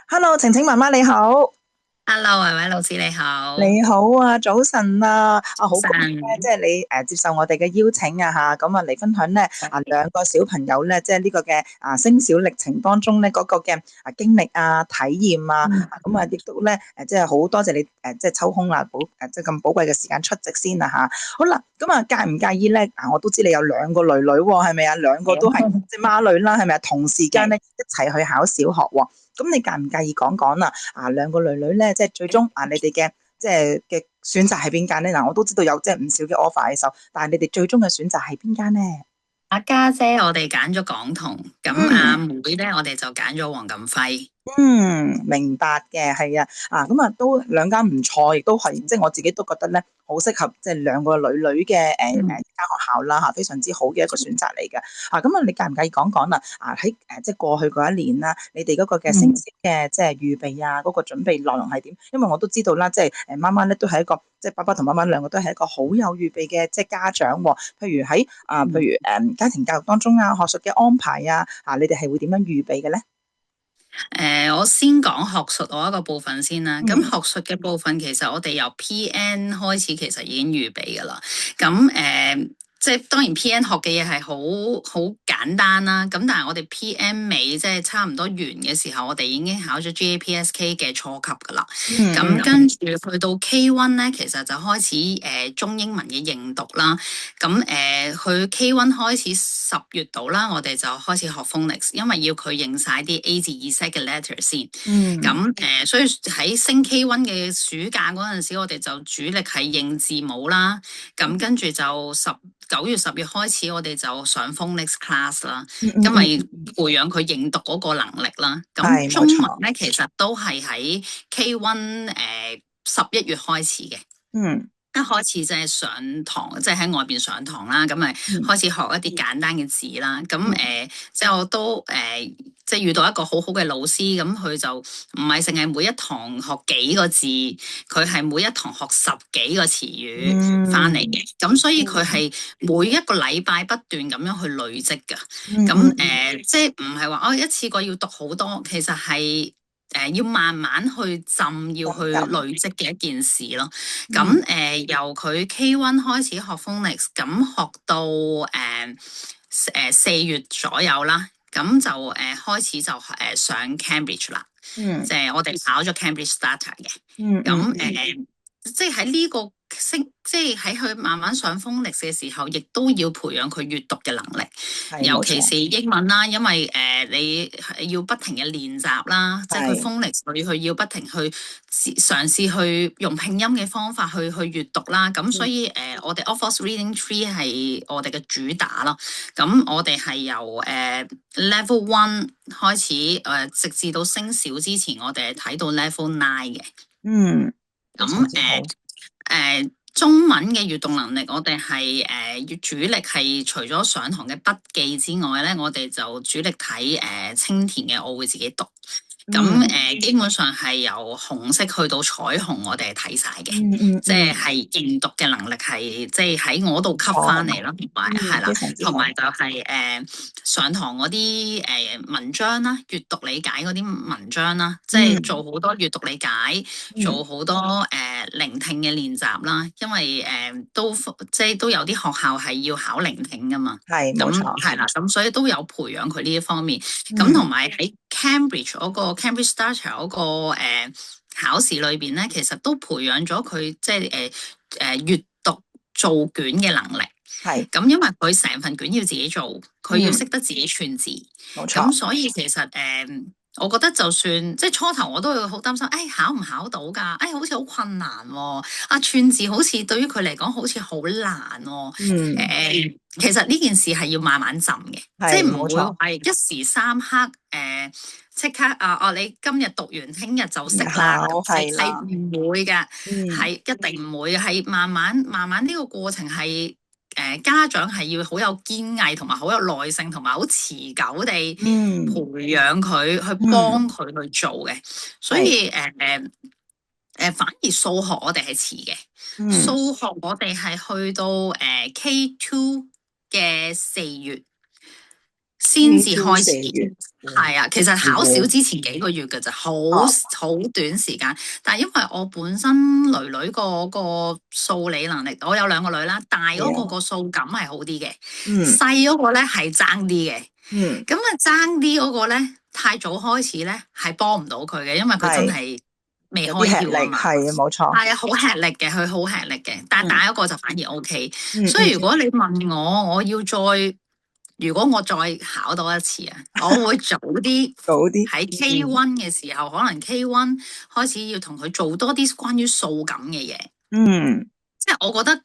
Hello，晴晴媽媽你好。Hello，維維老師你好。你好啊，早晨啊，好高興咧，即神，係你接受我哋嘅邀請啊吓，咁啊嚟分享咧兩個小朋友咧，即係呢個嘅升小歷程當中咧嗰個嘅經歷啊體驗啊，咁啊亦都咧即係好多謝你即係抽空啊即係咁寶貴嘅時間出席先啊吓。好啦，咁啊介唔介意咧？我都知你有兩個女女喎，係咪啊？兩個都係即係孖女啦，係咪啊？同時間咧一齊去考小學喎。咁你介唔介意講講啦？兩個女女咧，即係最終你哋嘅即係嘅選擇係邊間咧？嗱，我都知道有即係唔少嘅 offer 喺手，但係你哋最終嘅選擇係邊間咧？阿家姐我哋揀咗港童，咁阿嗯。妹咧我哋就揀咗黃錦輝。明白嘅，係啊，咁啊都兩間唔錯，亦都係即係我自己都覺得咧，好適合即係兩個女女嘅間學校啦嚇，非常之好嘅一個選擇嚟嘅。咁啊，你介唔介意講講啦？喺即係過去嗰一年啦，你哋嗰個嘅升嗯，小嘅即係預備啊，嗰個準備內容係點？因為我都知道啦，即係媽媽咧都係一個即係爸爸同媽媽兩個都係一個好有預備嘅即係家長喎。譬如喺譬如家庭教育當中啊，學術嘅安排啊，你哋係會點樣預備嘅咧？我先講學術嗰一個部分先啦。咁嗯。學術嘅部分其實我哋由 PN 開始其實已經預備噶啦。咁即係當然 PN 學嘅嘢係好簡單啦。咁但係我哋 PM 尾即係差唔多完嘅時候，我哋已經考咗 GAPSK 嘅初級噶啦。咁跟住去到 K1 咧，其實就開始中英文嘅認讀啦。咁去 K1 開始10月度啦，我哋就開始學 phonics，因為要佢認晒啲 A 至 Z 嘅 letter 先。嗯。咁所以喺升 K1 嘅暑假嗰陣時，我哋就主力係認字母啦。咁跟住就9月10月開始，我哋就上 phonics class 啦，嗯嗯嗯，因為培養佢認讀嗰個能力啦。咁中係冇錯。文咧，其實都係喺 K1 11月開始嘅。嗯一開始即係上堂，即係喺外邊上堂啦，咁咪嗯開始學一啲簡單嘅字啦。咁嗯即係我都即係遇到一個好好嘅老師，咁佢就唔係淨係每一堂學幾個字，佢係每一堂學十幾個詞語翻嚟嘅。咁所以佢係每一個禮拜不斷咁樣去累積㗎。咁即係唔係話一次過要讀好多，其實係要慢慢去浸，要去累積嘅一件事咯。咁由佢 K1 開始學 phonics，咁學到4月左右啦，咁就開始就上 Cambridge 啦，即係我哋考咗 Cambridge Starter 嘅。咁即係喺呢個即係喺佢慢慢上 phonics 嘅時候，亦都要培養佢閱讀嘅能力，尤其是英文啦，因為你要不停嘅練習啦，即係佢 phonics 佢要不停去嘗試去用拼音嘅方法去閱讀啦。咁所以我哋 Oxford Reading Tree 係我哋嘅主打咯。咁我哋係由Level One 開始直至到升小之前，我哋係睇到 Level Nine 嘅。咁中文嘅閱讀能力，我哋係主力係除咗上堂嘅筆記之外咧，我哋就主力睇清田嘅我會自己讀。咁基本上係由紅色去到彩虹，我哋係睇晒嘅。即係認讀嘅能力係即係喺我度吸翻嚟啦，同埋係啦，同埋就係上堂嗰啲文章啦，閱讀理解嗰啲文章啦，即係做好多閱讀理解，做好多聆聽嘅練習啦。因為即係都有啲學校係要考聆聽噶嘛，係冇錯。係啦，咁所以都有培養佢呢一方面。咁同埋喺 Cambridge 嗰個 Cambridge Starter 嗰個考試裏邊咧，其實都培養咗佢即係閱讀做卷嘅能力。係咁因為佢成份卷要自己做，佢要識得自己串字。冇錯。咁所以其實我覺得就算即係初頭我都會好擔心，考唔考到㗎？好似好困難喎。串字好似對於佢嚟講好似好難喎。其實呢件事係要慢慢浸嘅，即係唔會係一時三刻即刻你今日讀完，聽日就識啦，係唔會嘅，係一定唔會嘅，係慢慢慢慢呢個過程係家長係要好有堅毅，同埋好有耐性，同埋好持久地培養佢，去幫佢去做嘅。所以反而數學我哋係遲嘅，數學我哋係去到K2 嘅4月先至開始。 4月係啊，其實考試之前幾個月㗎咋，好短時間。但係因為我本身女女個數理能力，我有2個女啦，大嗰個數感係好啲嘅，細嗰個咧係爭啲嘅。咁啊爭啲嗰個咧太早開始咧係幫唔到佢嘅，因為佢真係未開竅啊嘛。係啊，冇錯。係啊，好吃力嘅，佢好吃力嘅。但係大嗰個就反而 OK。所以如果你問我要如果我再考多一次啊，我會早啲喺 K1 嘅時候，可能 K1 開始要同佢做多啲關於數感嘅嘢。即係我覺得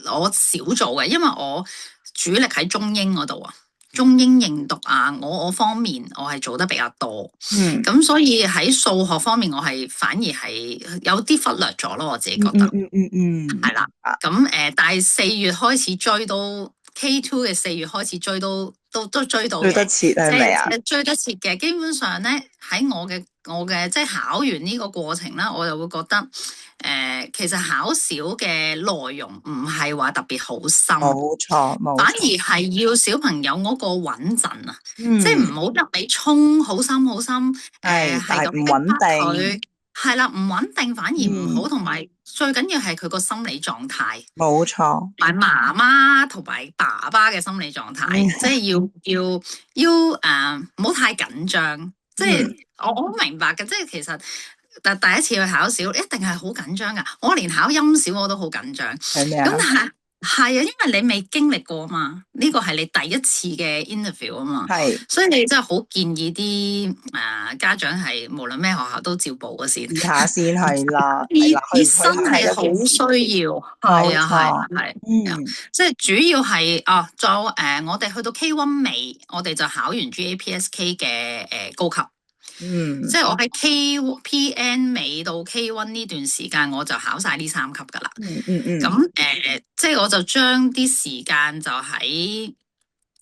我少做嘅，因為我主力喺中英嗰度啊，中英認讀啊，我方面我係做得比較多。咁所以喺數學方面，我係反而係有啲忽略咗咯，我自己覺得。係啦。咁但係4月開始追到。K2 嘅4月開始追都追到嘅，追得切係咪啊？追得切嘅，基本上咧喺我嘅即係考完呢個過程啦，我就會覺得其實考試嘅內容唔係話特別好深，冇錯，反而係要小朋友嗰個穩陣啊，即係唔好一味衝好深，係咁唔穩定。係啦，唔穩定反而唔好，同埋最緊要係佢個心理狀態。冇錯，同埋媽媽同埋爸爸嘅心理狀態，即係要唔好太緊張。即係我好明白嘅，即係其實第一次去考試一定係好緊張噶。我連考音小我都好緊張。係咩啊？咁但係啊，因為你未經歷過嘛，呢個係你第一次嘅 interview 啊嘛，所以你真係好建議啲家長係無論咩學校都照報嘅先，試下先係啦，真係好需要，係，即係主要係我哋去到 K1 尾，我哋就考完 GAPSK 嘅高級。即係我喺 KPN 尾到 K1 呢段時間，我就考晒呢3級噶啦。咁即係我就將啲時間就喺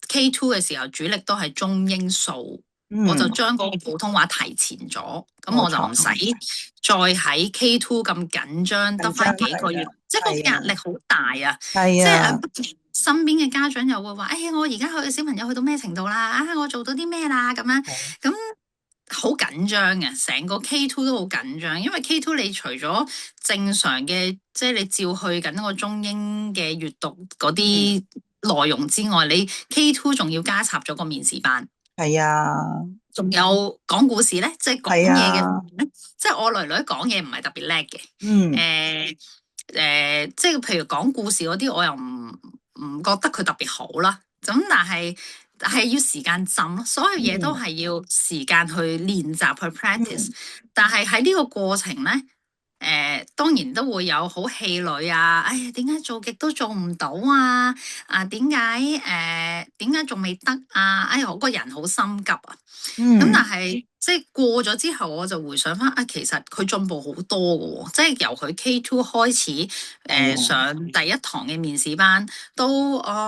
K2 嘅時候，主力都係中英數，我就將嗰個普通話提前咗，咁我就唔使再喺 K2 咁緊張，得翻幾個月，即係個壓力好大啊。即係身邊嘅家長又會話：我而家小朋友去到咩程度啦？我做到啲咩啦？咁樣咁。好緊張嘅，成個 K2 都好緊張，因為 K2 你除咗正常嘅，即係你照去緊個中英嘅閱讀嗰啲內容之外，你 K2 仲要加插咗個面試班。係啊，仲有講故事咧，即係講嘢嘅，即係我女女講嘢唔係特別叻嘅。即係譬如講故事嗰啲，我又唔覺得佢特別好啦。咁但係要時間浸咯，所有嘢都係要時間去練習去 practice。但係喺呢個過程咧，當然都會有好氣餒啊！點解做極都做唔到啊？點解仲未得啊？我個人好心急啊！咁但係即係過咗之後，我就回想翻其實佢進步好多㗎喎，即係由佢 K2 開始上第一堂嘅面試班，到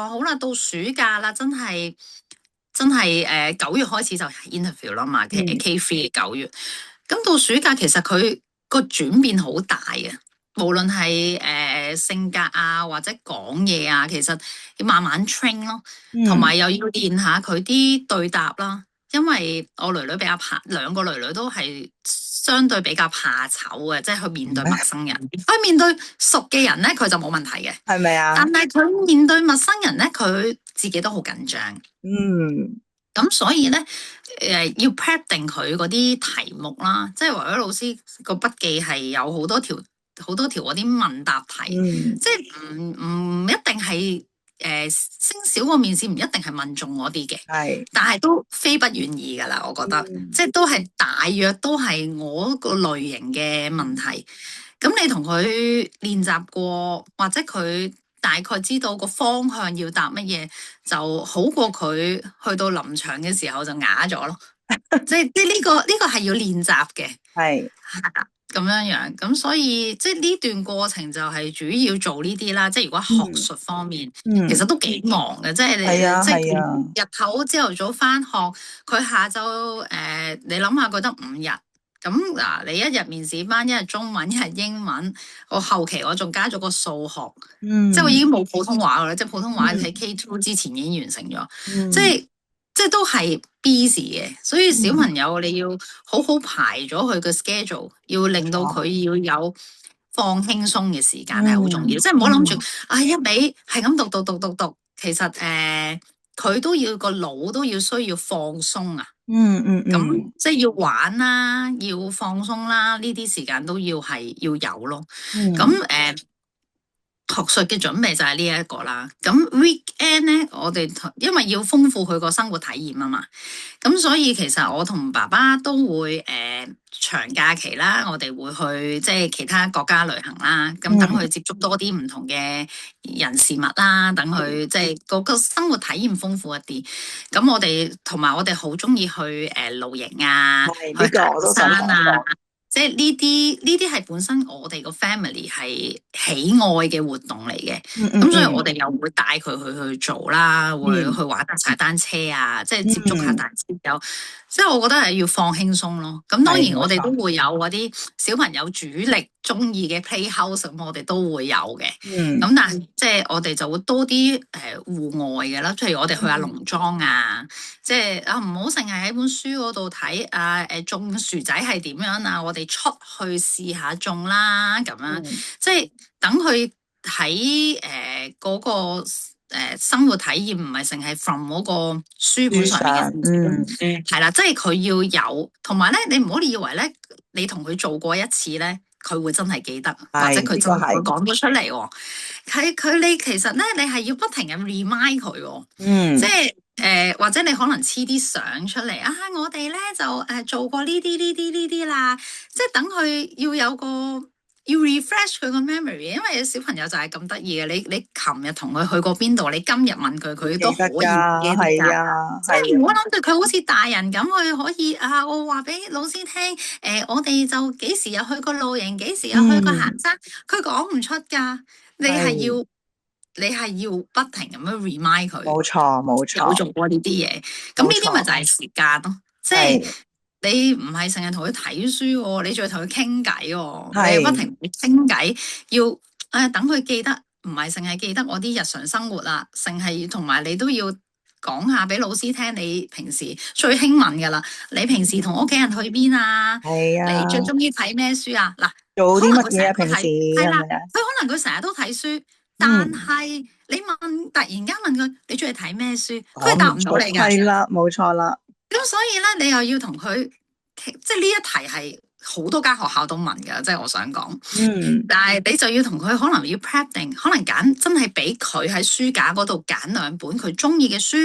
好啦，到暑假啦，真係9月開始就 interview 啦嘛，K3 嘅9月，咁到暑假其實佢個轉變好大啊！無論係性格啊，或者講嘢啊，其實要慢慢 train 咯，同埋又要練下佢啲對答啦。因為我女女比較2個女女都係相對比較怕醜嘅，即係去面對陌生人。佢面對熟嘅人咧，佢就冇問題嘅，係咪啊？但係佢面對陌生人咧，佢自己都好緊張。咁所以咧，要 prep 定佢嗰啲題目啦，即係為咗老師個筆記係有好多條嗰啲問答題，即係唔一定係升小個面試唔一定係問中嗰啲嘅，但係都非不願意噶啦，我覺得，即係都係大約都係我個類型嘅問題。咁你同佢練習過，或者佢大概知道個方向要答乜嘢，就好過佢去到臨場嘅時候就啞咗咯。即係呢個係要練習嘅，係咁樣。咁所以即係呢段過程就係主要做呢啲啦。即係如果學術方面，其實都幾忙嘅。即係你即係日頭朝頭早返學，佢下晝你諗下佢得5日。咁嗱，你1日面試班，1日中文，1日英文，我後期我仲加咗個數學，即係我已經冇普通話噶啦，即係普通話喺 K2 之前已經完成咗，即即係都係 busy 嘅，所以小朋友你要好好排咗佢嘅 schedule，要令到佢要有放輕鬆嘅時間係好重要，即係唔好諗住一味係咁讀，其實佢都要個腦都要需要放鬆啊。咁即係要玩啦，要放鬆啦，呢啲時間都要係要有咯。咁學術嘅準備就係呢一個啦。咁 weekend 咧，我哋因為要豐富佢個生活體驗啊嘛，咁所以其實我同爸爸都會長假期啦，我哋會去即係其他國家旅行啦。咁等佢接觸多啲唔同嘅人事物啦，等佢即係個生活體驗豐富一啲。咁我哋同埋我哋好中意去露營啊，去行山啊。即係呢啲係本身我哋個 family 係喜愛嘅活動嚟嘅，咁所以我哋又會帶佢去做啦，會去玩踩單車啊，即係接觸下大自然。即係我覺得係要放輕鬆咯。咁當然我哋都會有嗰啲小朋友主力中意嘅 playhouse，咁我哋都會有嘅。咁但係即係我哋就會多啲戶外嘅啦，譬如我哋去下農莊啊，即係唔好淨係喺本書嗰度睇種薯仔係點樣啊，我哋出去試下種啦，咁樣即係等佢喺嗰個生活體驗唔係淨係 from 嗰個書本上面嘅，係啦，即係佢要有，同埋咧，你唔好以為咧，你同佢做過一次咧，佢會真係記得，或者佢真係會講到出嚟喎。你其實咧，你係要不停咁 remind 佢喎，即係或者你可能黐啲相出嚟啊，我哋咧就做過呢啲啦，即係等佢要有個。要 refresh 佢個 memory， 因為小朋友就係咁得意嘅。你琴日同佢去過邊度，你今日問佢，佢都可以記得㗎。即係唔好諗住佢好似大人咁，佢可以我話俾老師聽，我哋就幾時又去過露營，幾時又去過行山，佢講唔出㗎。你係要不停咁樣 remind 佢。冇錯，有做過呢啲嘢，咁呢啲咪就係時間咯，即係。你唔係成日同佢睇書喎，你仲要同佢傾偈喎，你不停傾偈，要等佢記得，唔係淨係記得我啲日常生活啦，淨係同埋你都要講下俾老師聽，你平時最興問㗎啦，你平時同屋企人去邊啊？你最中意睇咩書啊？嗱，做啲乜嘢啊？平時係啦，佢可能佢成日都睇書，但係你突然間問佢你中意睇咩書，佢答唔到你㗎。係啦，冇錯啦。咁所以咧，你又要同佢，即係呢一題係好多間學校都問㗎，即係我想講。但係你就要同佢可能要 prep 定，可能揀真係俾佢喺書架嗰度揀兩本佢中意嘅書。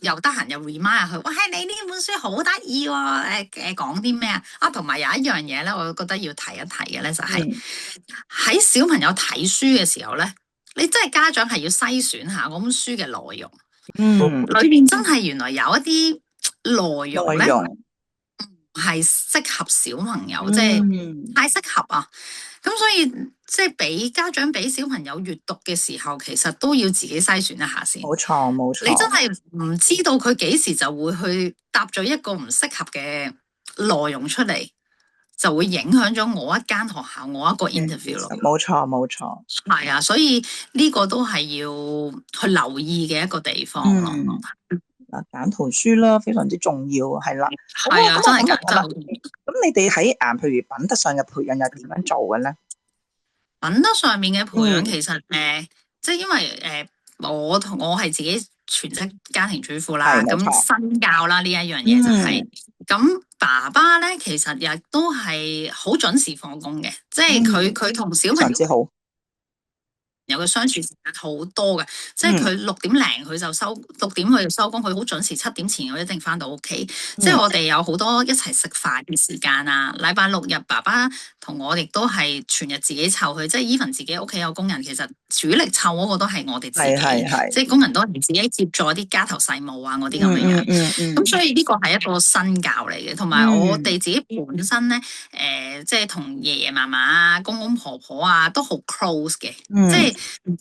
又得閒又 remind 佢，喂，你呢本書好得意喎！講啲咩啊？同埋有一樣嘢咧，我覺得要提一提嘅咧，就係喺小朋友睇書嘅時候咧，你真係家長係要篩選下嗰本書嘅內容。裏面真係原來有一啲內容咧，唔係適合小朋友，即係太適合啊！咁所以即係俾家長俾小朋友閱讀嘅時候，其實都要自己篩選一下先。冇錯。你真係唔知道佢幾時就會去搭咗一個唔適合嘅內容出嚟，就會影響咗我一間學校，我一個 interview 咯。冇錯。係啊，所以呢個都係要去留意嘅一個地方咯。揀圖書啦，非常之重要，係啦。係啊，真係揀真。咁你哋喺譬如品德上嘅培養又點樣做嘅咧？品德上面嘅培養其實即係因為我係自己全職家庭主婦啦，咁身教啦呢一樣嘢就係咁。爸爸咧其實亦都係好準時放工嘅，即係佢同小朋友有嘅相處時間好多嘅，即係佢6點零佢就6點佢就收工，佢好準時7點前我一定翻到屋企。即係我哋有好多一齊食飯嘅時間啊。禮拜6日爸爸同我亦都係全日自己湊佢，即係 even 自己屋企有工人，其實主力湊嗰個都係我哋自己，即係工人都係自己接咗啲家頭細務啊嗰啲咁樣樣。咁所以呢個係一個身教嚟嘅，同埋我哋自己本身咧即係同爺爺嫲嫲啊、公公婆婆啊都好 close 嘅，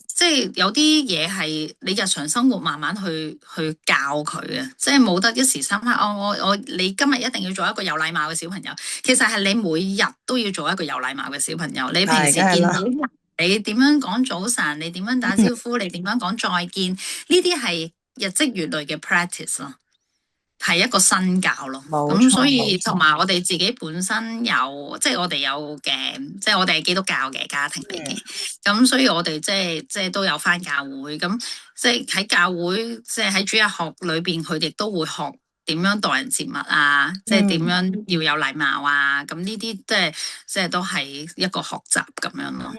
即係有啲嘢係你日常生活慢慢去教佢啊，即係冇得一時三刻你今日一定要做一個有禮貌嘅小朋友，其實係你每日都要做一個有禮貌嘅小朋友。你平時見到人，你點樣講早晨，你點樣打招呼，你點樣講再見，呢啲係日積月累嘅 practice 咯。係一個新教咯，冇錯咁所以同埋我哋自己本身有，即係我哋有嘅，即係我哋係基督教嘅家庭嚟嘅，咁所以我哋即係都有返教會，咁即係喺教會，即係喺主日學裏邊，佢哋都會學點樣待人接物啊，即係點樣要有禮貌啊，咁呢啲即係都係一個學習咁樣咯。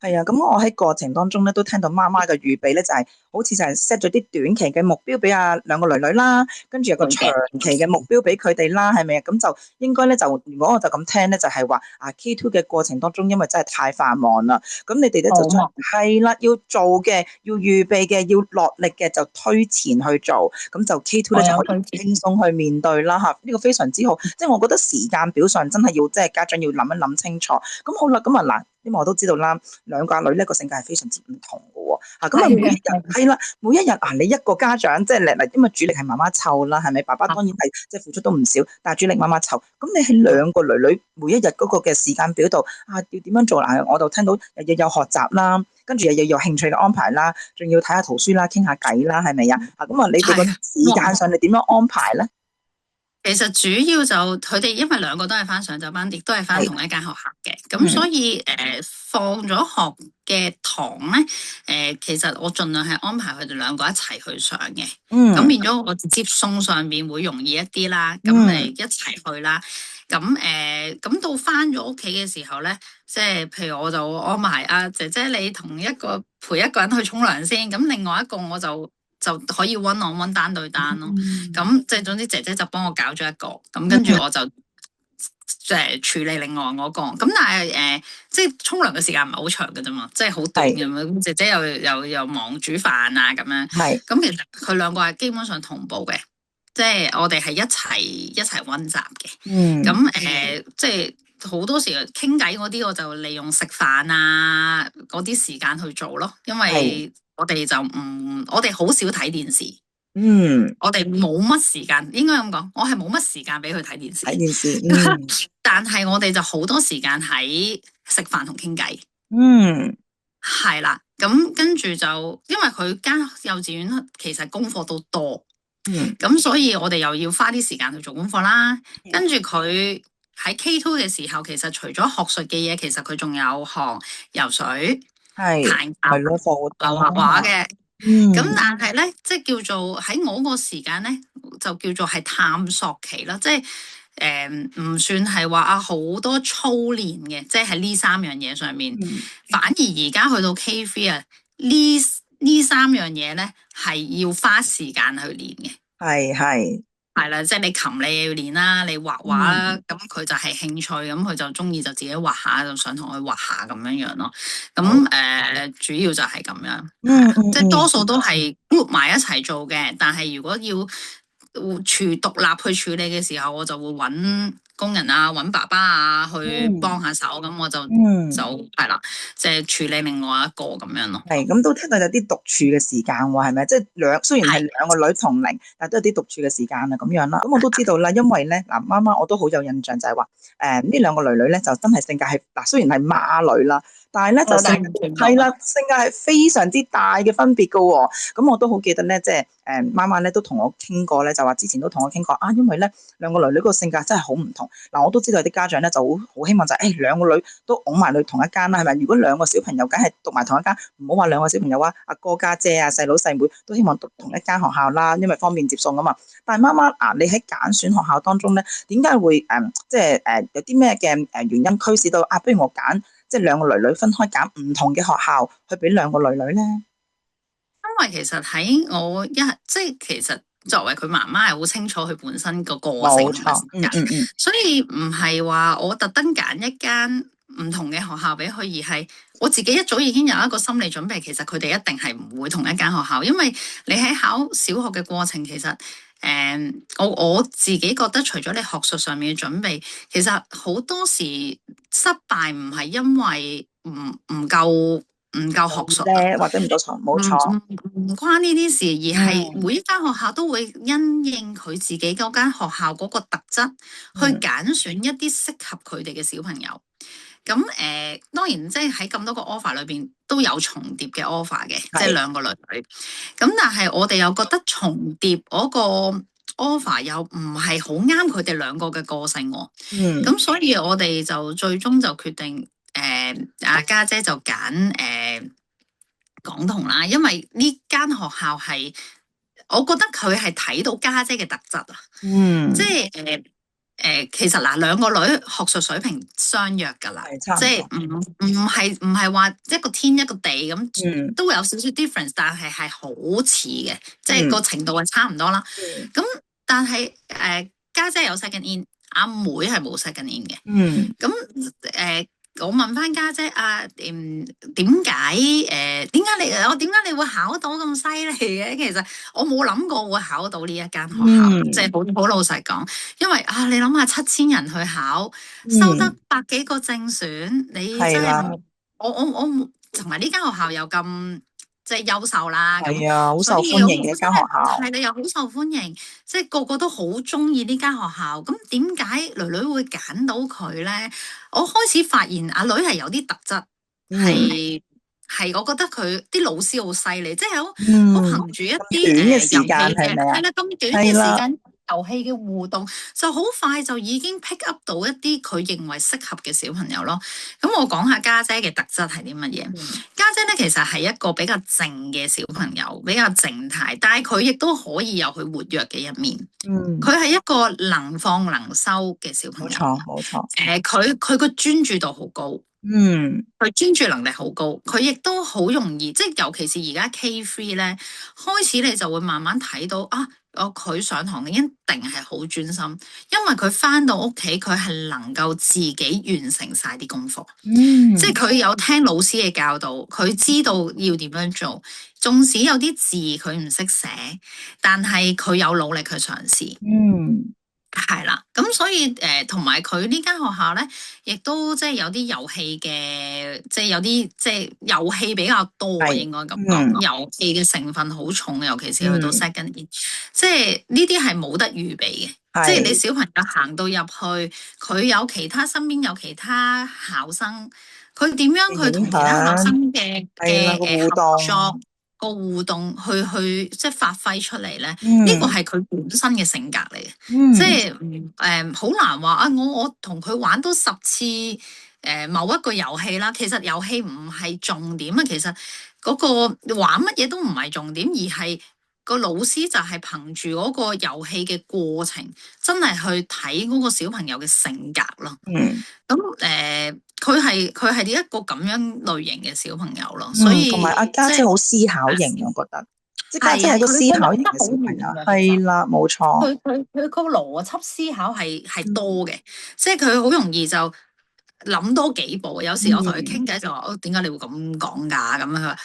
係啊，咁我喺過程當中咧都聽到媽媽嘅預備咧，就係好似就係 set 咗啲短期嘅目標俾兩個女女啦，跟住有個長期嘅目標俾佢哋啦，係咪啊？咁就應該咧就，如果我就咁聽咧，就係話K2 嘅過程當中，因為真係太繁忙啦，咁你哋咧就將係啦，要做嘅、要預備嘅、要落力嘅就推前去做，咁就 K2 咧就可以輕鬆去面對啦嚇，呢個非常之好。即係我覺得時間表上真係要即係家長要諗一諗清楚。咁好啦，咁啊嗱。因為我都知道啦，兩個阿女呢個性格係非常之唔同嘅喎，咁啊每一日係啦，每一日你一個家長即係嚟，因為主力係媽媽湊啦，係咪？爸爸當然係即係付出都唔少，但係主力媽媽湊，咁你喺兩個女女每一日嗰個嘅時間表度要點樣做嗱？我就聽到又有學習啦，跟住又有興趣嘅安排啦，仲要睇下圖書啦，傾下偈啦，係咪啊？咁啊，你哋個時間上你點樣安排咧？其實主要就佢哋因為兩個都係返上晝班，亦都係返同一間學校嘅，咁所以放咗學嘅堂咧，其實我盡量係安排佢哋兩個一齊去上嘅，咁變咗我接送上面會容易一啲啦，咁一齊去啦，咁到返咗屋企嘅時候咧，即係譬如我就安排姐姐你同陪一個人去沖涼先，咁另外一個我就可以 one on one 單對單咯，咁即係總之姐姐就幫我搞咗一個，咁跟住我就處理另外嗰個，咁但係即係沖涼嘅時間唔係好長嘅啫嘛，即係好短咁樣，咁姐姐又忙煮飯啊咁樣，咁其實佢兩個係基本上同步嘅，即係我哋係一齊溫習嘅，咁即係好多時傾偈嗰啲我就利用食飯啊嗰啲時間去做咯，因為我哋好少睇電視，我哋冇乜時間，應該咁講，我係冇乜時間俾佢睇電視。睇電視，但係我哋就好多時間喺食飯同傾偈。係啦，咁跟住就，因為佢間幼稚園其實功課都多，咁所以我哋又要花啲時間去做功課啦。跟住佢喺 K2 嘅時候，其實除咗學術嘅嘢，其實佢仲有學游水。彈琴、畫畫嘅，咁但係咧，即係叫做喺我個時間咧，就叫做係探索期啦，即係唔算係話好多操練嘅，即係喺呢三樣嘢上面，反而而家去到 K3 啊，呢三樣嘢咧係要花時間去練嘅，係啦，即係你琴你要練啦，你畫畫啦，咁佢就係興趣，咁佢就中意就自己畫下，就想同佢畫下咁樣樣咯。咁主要就係咁樣，即係多數都係 group 埋一齊做嘅。但係如果要獨立去處理嘅時候，我就會揾工人啊，揾爸爸啊去幫下手，咁我就係啦，即係處理另外一個咁樣咯。係，咁都聽到有啲獨處嘅時間喎，係咪？即係雖然係兩個女同齡，但都有啲獨處嘅時間啊，咁樣啦。咁我都知道啦，因為咧嗱，媽媽我都好有印象就係話，呢兩個女女咧就真係性格係嗱，雖然係孖女啦。但係咧就性格係非常之大嘅分別噶喎，咁我都好記得咧，即係媽媽咧都同我傾過咧，就話之前都同我傾過因為咧兩個女女個性格真係好唔同。嗱，我都知道有啲家長咧就好希望就係兩個女都擁埋去同一間啦，係咪？如果兩個小朋友梗係讀埋同一間，唔好話兩個小朋友啊，阿哥家姐啊，細佬細妹都希望讀同一間學校啦，因為方便接送啊嘛。但係媽媽你喺揀選學校當中咧，點解會即係有啲咩嘅原因驅使到不如我揀？即係兩個女女分開揀唔同嘅學校去俾兩個女女咧，因為其實喺我即係其實作為佢媽媽係好清楚佢本身個個性，所以唔係話我特登揀一間唔同嘅學校俾佢，而係我自己一早已經有一個心理準備，其實佢哋一定係唔會同一間學校，因為你喺考小學嘅過程，其實我自己覺得除咗你學術上面嘅準備，其實好多時失敗唔係因為唔夠學術或者唔夠錯，冇錯，唔關呢啲事，而係每一間學校都會因應佢自己嗰間學校嗰個特質，去揀選一啲適合佢哋嘅小朋友。咁當然即係喺咁多個 offer 裏邊都有重疊嘅 offer 嘅，即係兩個女。咁但係我哋又覺得重疊嗰個 offer 又唔係好啱佢哋兩個嘅個性喎。咁所以我哋就最終就決定阿家姐就揀港同啦，因為呢間學校係我覺得佢係睇到家姐嘅特質啊。即係其實嗱，兩個女學術水平相若㗎啦，即係唔係話一個天一個地咁，都會有少少 difference，但係好似嘅，即係個程度係差唔多啦。咁但係家姐有 second in， 阿妹係冇 second in 嘅。咁我問翻家姐點解你會考到咁犀利嘅？其實我冇諗過會考到呢一間學校，即係好老實講，因為你諗下7000人去考，收得100幾個正選，你真係我同埋呢間學校又咁即係優秀啦，係啊，好受歡迎嘅一間學校，係啦，又好受歡迎，即係個個都好中意呢間學校。咁點解女女會揀到佢咧？我開始發現阿女係有啲特質，係我覺得佢啲老師好犀利，即係好憑住一啲短嘅時間係啦，咁短嘅時間遊戲嘅互動就好快就已經 pick up 到一啲佢認為適合嘅小朋友咯。咁我講下家姐嘅特質係啲乜嘢？家姐咧其實係一個比較靜嘅小朋友，比較靜態，但係佢亦都可以有佢活躍嘅一面。佢係一個能放能收嘅小朋友。冇錯。佢個專注度好高。佢專注能力好高，佢亦都好容易，即係尤其是而家 K3 咧，開始你就會慢慢睇到佢上堂一定係好專心，因為佢翻到屋企佢係能夠自己完成晒啲功課，即係佢有聽老師嘅教導，佢知道要點樣做，縱使有啲字佢唔識寫，但係佢有努力去嘗試。係啦，咁所以同埋佢呢間學校咧，亦都即係有啲遊戲嘅，即係有啲即係遊戲比較多，應該咁講，遊戲嘅成分好重，尤其是去到 second year，即係呢啲係冇得預備嘅，即係你小朋友行到入去，佢有身邊有其他考生，佢點樣去同其他考生嘅合作？個互動去即係發揮出嚟咧，呢個係佢本身嘅性格嚟嘅，即係好難話我同佢玩多10次某一個遊戲啦。其實遊戲唔係重點啊，其實嗰個玩乜嘢都唔係重點，而係個老師就係憑住嗰個遊戲嘅過程，真係去睇嗰個小朋友嘅性格咯。咁佢係一個咁樣類型嘅小朋友咯，所以同埋阿家姐好思考型，我覺得，即係家姐係個思考型嘅小朋友，係啦，冇錯。佢個邏輯思考係多嘅，即係佢好容易就諗多幾步。有時我同佢傾偈就話：點解你會咁講㗎？咁樣佢話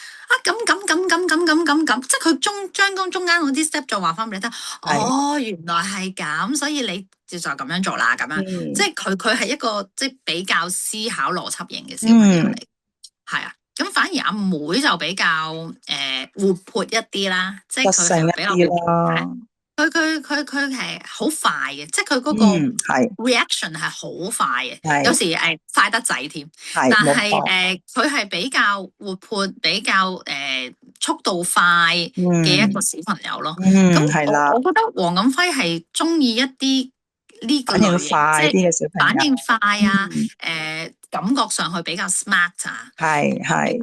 咁，即係佢將中間嗰啲 step 再話翻俾你聽。原來係咁，所以你就咁樣做啦。咁樣，即係佢係一個即係比較思考邏輯型嘅小朋友嚟，係啊。咁反而阿妹就比較活潑一啲啦，即係佢係比較佢係好快嘅，即係佢嗰個 reaction 係好快嘅，有時快得滯添。但係佢係比較活潑，比較速度快嘅一個小朋友咯。咁我覺得黃錦輝係中意一啲呢個類型，快啲嘅小朋友，反應快啊，感覺上去比較 smart 啊，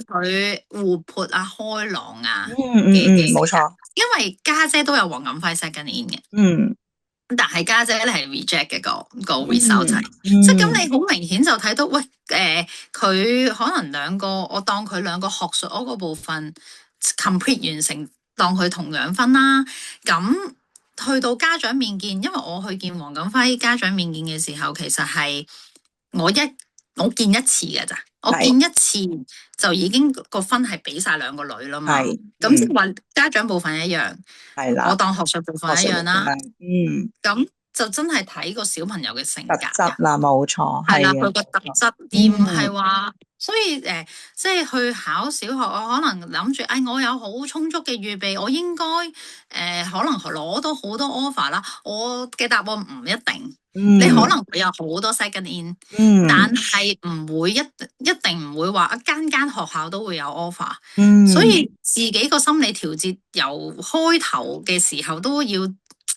佢活潑啊，開朗啊，冇錯。因為家姐都有黃錦輝 second in 嘅，但係家姐咧係 reject 嘅個 result 即係咁，你好明顯就睇到，喂，佢可能兩個，我當佢兩個學術嗰個部分 complete 完成，當佢同樣分啦，咁。去到家長面見，因為我去見黃錦輝家長面見嘅時候，其實係我見一次嘅咋，我見一次就已經個分係俾晒兩個女啦嘛。咁即係話家長部分一樣，我當學術部分一樣啦。咁就真係睇個小朋友嘅性格啦，冇錯，係啦，佢個特質，而唔係話所以即係去考小學，我可能諗住，我有好充足嘅預備，我應該可能攞到好多 offer 啦。我嘅答案唔一定，你可能會有好多 second in，但係唔會一定唔會話間間學校都會有 offer。所以自己個心理調節由開頭嘅時候都要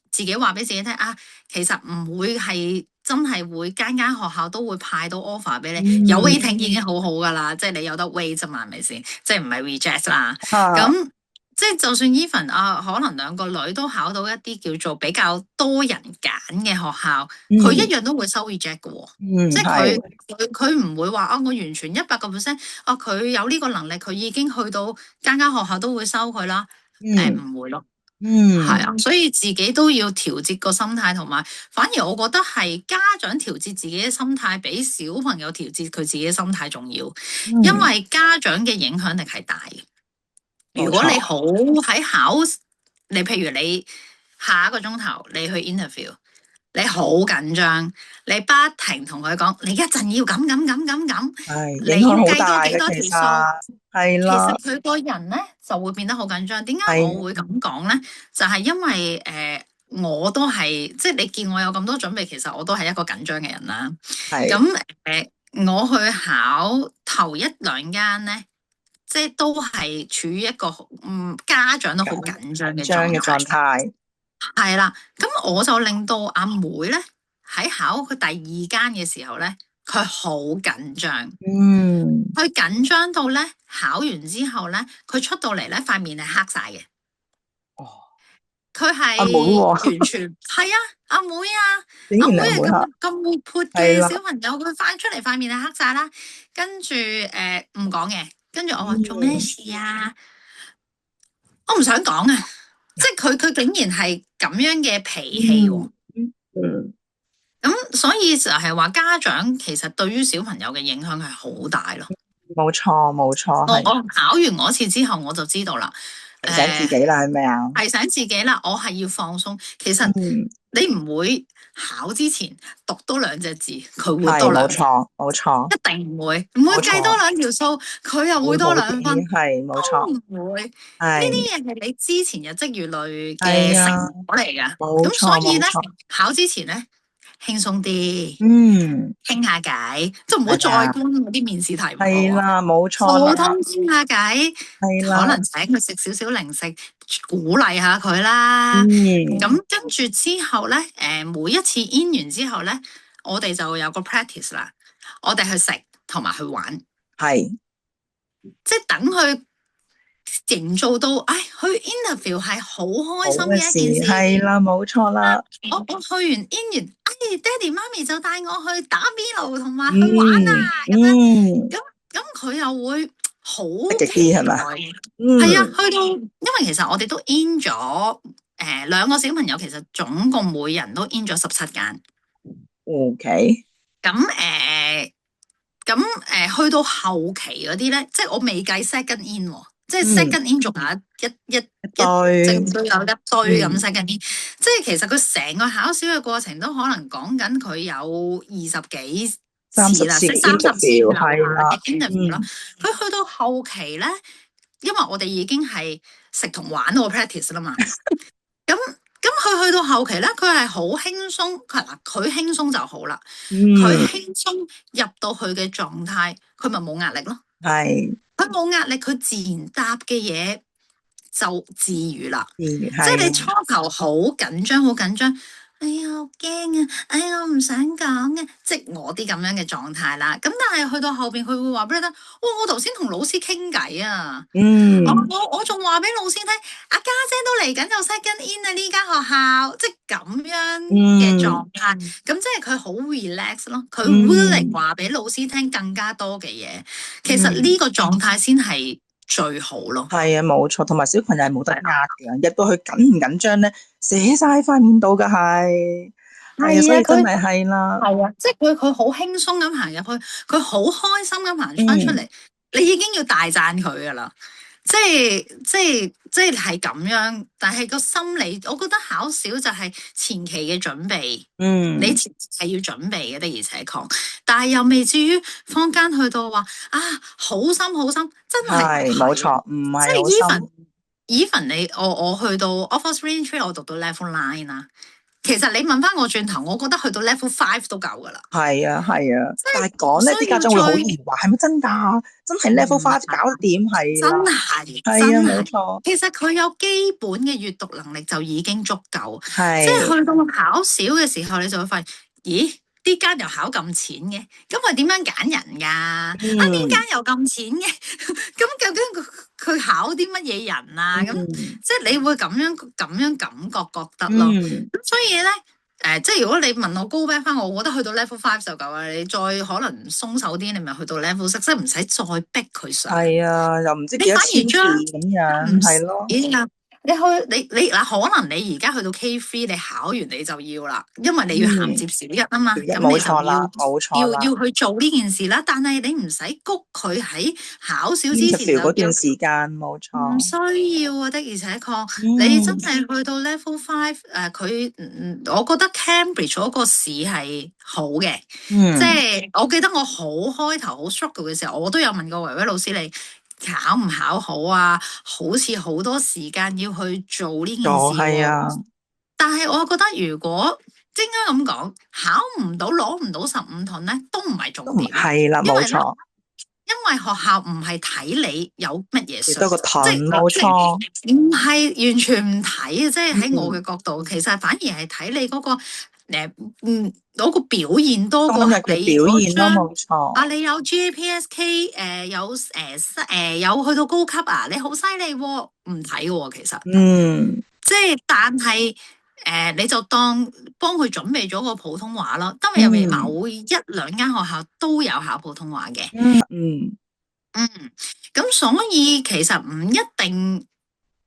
自己話俾自己聽啊，其實唔會係。真係會間間學校都會派到 offer 俾你，有 waiting 已經好好噶啦，即係你有得 wait 啫嘛，係咪先？即係唔係 reject 啦。咁即係就算 even 可能兩個女都考到一啲叫做比較多人揀嘅學校，佢一樣都會收 reject 嘅喎。即係佢唔會話我完全100%，佢有呢個能力，佢已經去到間間學校都會收佢啦。唔會咯。係啊，所以自己都要調節個心態，同埋反而我覺得係家長調節自己嘅心態，比小朋友調節佢自己嘅心態重要。因為家長嘅影響力係大嘅。如果你好喺你譬如你下一個鐘頭你去 interview， 你好緊張，你不停同佢講，你一陣要咁，你要計多幾多條數，係啦。其實佢個人咧就會變得好緊張。點解我會咁講咧？就係因為我都係即係你見我有咁多準備，其實我都係一個緊張嘅人啦。咁我去考頭一兩間咧，即係都係處於一個家長都好緊張嘅狀態。係啦，咁我就令到阿妹咧喺考佢第二間嘅時候咧，佢好緊張。佢緊張到咧考完之後咧，佢出到嚟咧塊面係黑晒嘅。佢係完全係啊，阿妹啊，阿妹係咁活潑嘅小朋友，佢翻出嚟塊面係黑晒啦。跟住唔講嘅，跟住我話做咩事啊？我唔想講啊。即係佢竟然係咁樣嘅脾氣喎。咁所以就係話家長其實對於小朋友嘅影響係好大咯。冇錯。我考完嗰次之後我就知道啦。提醒自己啦，係咪啊？提醒自己啦，我係要放鬆。其實你唔會考之前讀多兩隻字，佢會多兩。冇錯，一定唔會計多兩條數，佢又會多2分。係冇錯，唔會。呢啲嘢係你之前日積月累嘅成果嚟㗎。咁所以咧，考之前咧輕鬆啲，傾下偈，即係唔好再關嗰啲面試題目。係啦，冇錯。普通傾下偈，可能請佢食少少零食，鼓勵下佢啦。咁跟住之後咧，每一次 in 完之後咧，我哋就有個 practice 啦。我哋去食同埋去玩，即係等佢營造到，去 interview 係好開心嘅一件事。係啦，冇錯啦。我去完 in 完，爹哋媽咪就帶我去打邊爐同埋去玩啊。咁佢又會好積極啲係咪？係啊，去到因為其實我哋都 in 咗2個小朋友，其實總共每人都 in 咗17間。OK。咁去到後期嗰啲咧，即係我未計 second in 喎，即係 second in 仲有一正都有一堆咁 second in，即係其實佢成個考試嘅過程都可能講緊佢有20幾次啦，即係30次嘅 interview 啦。佢去到後期咧，因為我哋已經係食同玩個 practice 啦嘛，咁佢去到後期咧，佢係好輕鬆，佢輕鬆就好啦。佢輕鬆入到佢嘅狀態，佢咪冇壓力咯。係，佢冇壓力，佢自然答嘅嘢就自如啦。即係你初頭好緊張。哎呀，好驚啊！哎呀，我唔想講嘅，即係我啲咁樣嘅狀態啦。咁但係去到後邊，佢會話俾你聽，我頭先同老師傾偈啊。我仲話俾老師聽，阿家姐都嚟緊有 second in 啊，呢間學校，即係咁樣嘅狀態。咁即係佢好 relax 咯，佢 willing 話俾老師聽更加多嘅嘢。其實呢個狀態先係最好咯。係啊，冇錯，同埋小朋友係冇得壓嘅，入到去緊唔緊張咧，寫晒喺塊面度噶係啊，所以真係係啦。係啊，即係佢好輕鬆咁行入去，佢好開心咁行翻出嚟，你已經要大讚佢噶啦。係咁樣，但係個心理，我覺得考試就係前期嘅準備，你前期係要準備嘅，的而且確，但係又未至於坊間去到話啊好深好深，真係冇錯，唔係好深。even 我去到 Office Range 我讀到 Level 9啦。其實你問翻我轉頭，我覺得去到 Level 5都夠噶啦。係啊，但係講咧，啲家長會好疑惑，係咪真㗎？真係 Level 5搞得掂係啦，係啊，冇錯。其實佢有基本嘅閱讀能力就已經足夠，即係去到考試嘅時候，你就會發現，咦？呢間又考咁淺嘅，咁佢點樣揀人㗎？呢間又咁淺嘅，咁究竟佢考啲乜嘢人啊？咁即係你會咁樣感覺得咯。咁所以咧，即係如果你問我高 back 翻，我覺得去到 level 5就夠啦。你再可能鬆手啲，你咪去到 level 6，即係唔使再逼佢上。係啊，又唔知幾多千字咁樣，係咯。你嗱，可能你而家去到 K3，你考完你就要啦，因為你要銜接小一啊嘛，咁冇錯啦，冇錯啦，要去做呢件事啦。但係你唔使谷佢喺考試之前就嗰段時間，冇錯，唔需要啊，的而且確，你真係去到 level 5，佢我覺得 Cambridge 嗰個試係好嘅，即係我記得我好開頭好 struggle 嘅時候，我都有問過維維老師你。考唔考好啊？好似好多時間要去做呢件事喎。啊。但係我覺得如果應該咁講，考唔到攞唔到15盾咧，都唔係重點。係啦，冇錯。因為學校唔係睇你有乜嘢術，多個盾，冇錯。唔係完全唔睇嘅，即係喺我嘅角度，其實反而係睇你嗰個。嗰個表現多過你表現咯，冇錯。啊，你有 GAPSK， 有去到高級啊，你好犀利喎，唔睇喎，其實。即係，但係你就當幫佢準備咗個普通話咯，因為入面某一兩間學校都有考普通話嘅。咁所以其實唔一定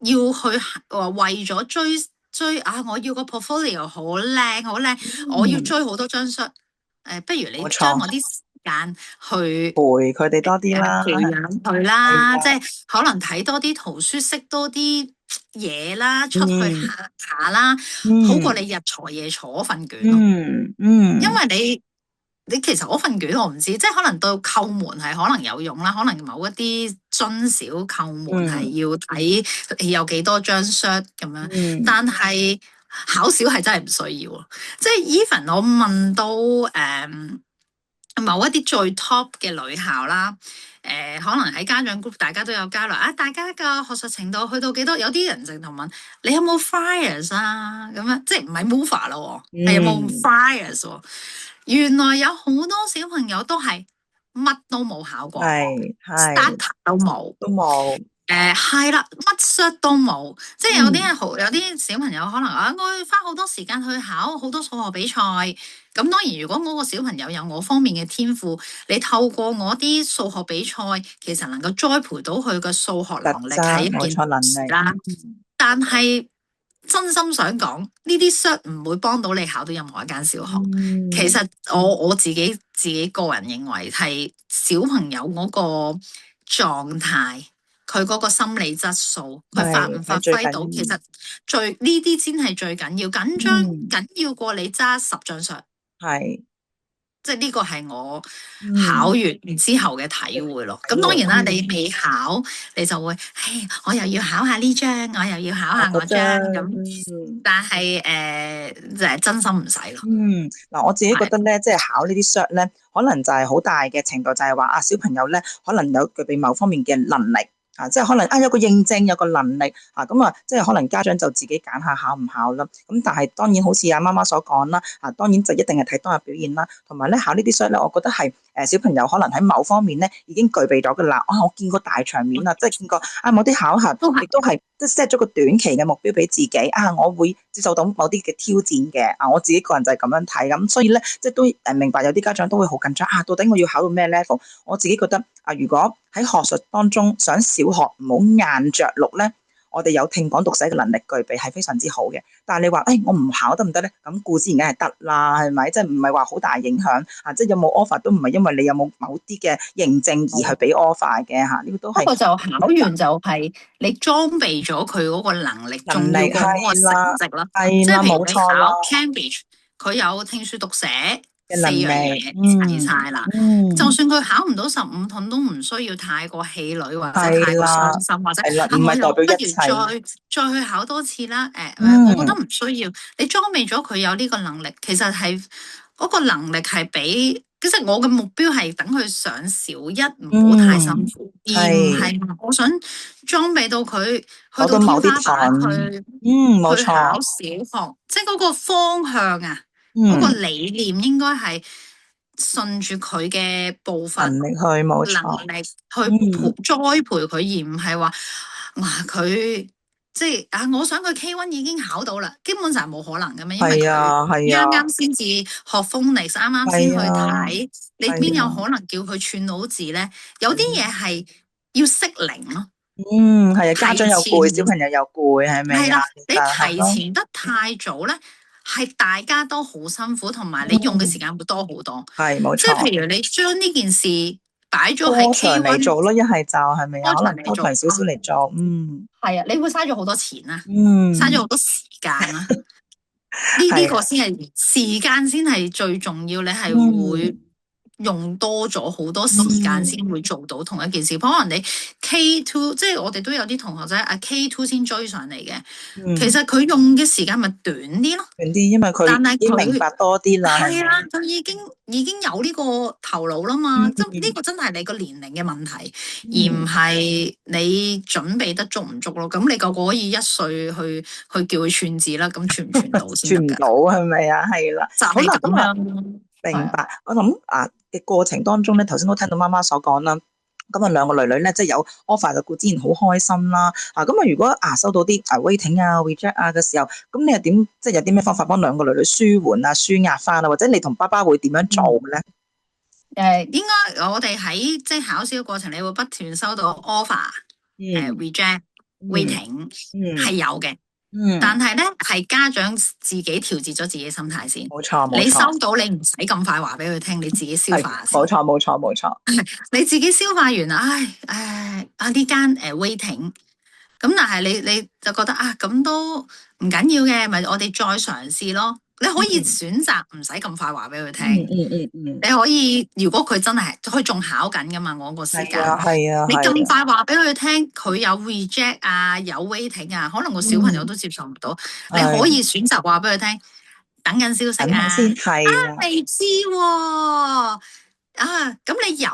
要去話為咗追啊！我要個 portfolio 好靚，我要追好多張 shot。不如你將我啲時間去陪佢哋多啲啦，培養佢啦，即係可能睇多啲圖書，識多啲嘢啦，出去行下啦，好過你日坐夜坐份卷咯。因為你其實嗰份卷我唔知，即係可能對叩門係可能有用啦，可能某一啲津小叩門係要睇你有幾多張 shot 咁樣，但係考試係真係唔需要。即係 even 我問到某一啲最 top 嘅女校啦，可能喺家長 group 大家都有交流啊，大家嘅學術程度去到幾多？有啲人淨同問你有冇 flyers 啊？咁樣即係唔係 mover 咯，係有冇 flyers 喎？原來有好多小朋友都係乜都冇考過，starter 都冇，係啦，乜 shot 都冇，即係有啲小朋友可能我要花好多時間去考好多數學比賽。咁當然，如果我個小朋友有我方面嘅天賦，你透過我啲數學比賽，其實能夠栽培到佢嘅數學能力係一件事啦。但係真心想講，呢啲 shot 唔會幫到你考到任何一間小學。其實我自己個人認為係小朋友嗰個狀態，佢嗰個心理質素，佢發唔發揮到，其實呢啲先係最緊要，緊要過你揸10張 shot。即係呢個係我考完之後嘅體會咯。咁當然啦，你未考，你就會，我又要考下呢張，我又要考下嗰張咁。但係就係真心唔使咯。嗱，我自己覺得咧，即係考呢啲 shot 咧，可能就係好大嘅程度就係話啊，小朋友咧可能有具備某方面嘅能力。即係可能有個認證，有個能力咁即係可能家長就自己揀下考唔考啦。咁但係當然好似阿媽媽所講啦，當然就一定係睇當日表現啦。同埋咧考呢啲 shot 咧，我覺得係小朋友可能喺某方面咧已經具備咗㗎啦。我見過大場面啦，即係見過某啲考核亦都係即係 set 咗個短期嘅目標俾自己我會接受到某啲嘅挑戰嘅我自己個人就係咁樣睇咁，所以咧即係都明白有啲家長都會好緊張到底我要考到咩 level？ 我自己覺得如果喺學術當中想小學唔好硬着陸咧，我哋有聽講讀寫嘅能力具備係非常之好嘅。但係你話我唔考得唔得咧？咁固之然梗係得啦，係咪？即係唔係話好大影響啊？即係有冇 offer 都唔係因為你有冇某啲嘅認證而去俾 offer 嘅嚇，呢個都係。不過就考完就係你裝備咗佢嗰個能力，仲要過嗰個成績啦。係啦，冇錯啦。Cambridge 佢有聽書讀寫嘅能力4樣嘢齊晒啦。就算佢考唔到15盾，都唔需要太過氣餒或者太過傷心，或者唔係代表一切。不如再去考多次啦。我覺得唔需要。你裝備咗佢有呢個能力，其實係嗰個能力係比。其實我嘅目標係等佢上小一唔好太辛苦，而唔係我想裝備到佢去到天花板去冇錯，去考小學，即係嗰個方向啊，嗰個理念應該係順住佢嘅步伐能力去，冇錯，能力去栽培佢，而唔係話佢。即係我想佢 K1 已經考到啦，基本上冇可能嘅咩？因為佢啱啱先至學 phonics，啱啱先去睇，你邊有可能叫佢串到字咧？有啲嘢係要適齡咯。係啊，家長又攰，小朋友又攰，係咪啊？你提前得太早咧，係大家都好辛苦，同埋你用嘅時間會多好多。係冇錯。即係譬如你將呢件事擺咗喺 K1 嚟做咯，一係就係咪啊？可能拖長少少嚟做，係啊，你會嘥咗好多錢啦，嘥咗好多時間啦。呢個先係時間，先係最重要。你係會用多咗好多時間先會做到同一件事。可能你 K2，即係我哋都有啲同學仔K2 先追上嚟嘅。其實佢用嘅時間咪短啲咯，短啲，因為佢已經明白多啲啦。係啦，佢已經有呢個頭腦啦嘛。即呢個真係你個年齡嘅問題，而唔係你準備得足唔足咯。咁你個可以1歲去叫佢串字啦，咁串唔串到先得㗎？串唔到係咪啊？係啦，就係咁樣。明白。我諗嘅過程當中咧，頭先都聽到媽媽所講啦。咁兩個女咧，即係有 offer 就固之然好開心啦。咁如果收到啲waiting reject 嘅時候，咁你又點？即係有啲咩方法幫兩個女舒緩舒壓翻啊？或者你同爸爸會點樣做咧？應該我哋喺即係考試嘅過程，你會不斷收到 offer，reject waiting 係有嘅。但係咧，係家長自己調節咗自己心態先。冇錯，你收到你唔使咁快話俾佢聽，你自己消化先。冇錯。你自己消化完，呢間waiting，咁但係你就覺得咁都唔緊要嘅，咪我哋再嘗試咯。你可以選擇唔使咁快話俾佢聽。你可以，如果佢真係佢仲考緊噶嘛，我個時間。係啊。你咁快話俾佢聽，佢有 reject 有 waiting 可能個小朋友都接受唔到。你可以選擇話俾佢聽，等緊消息未知喎。咁你有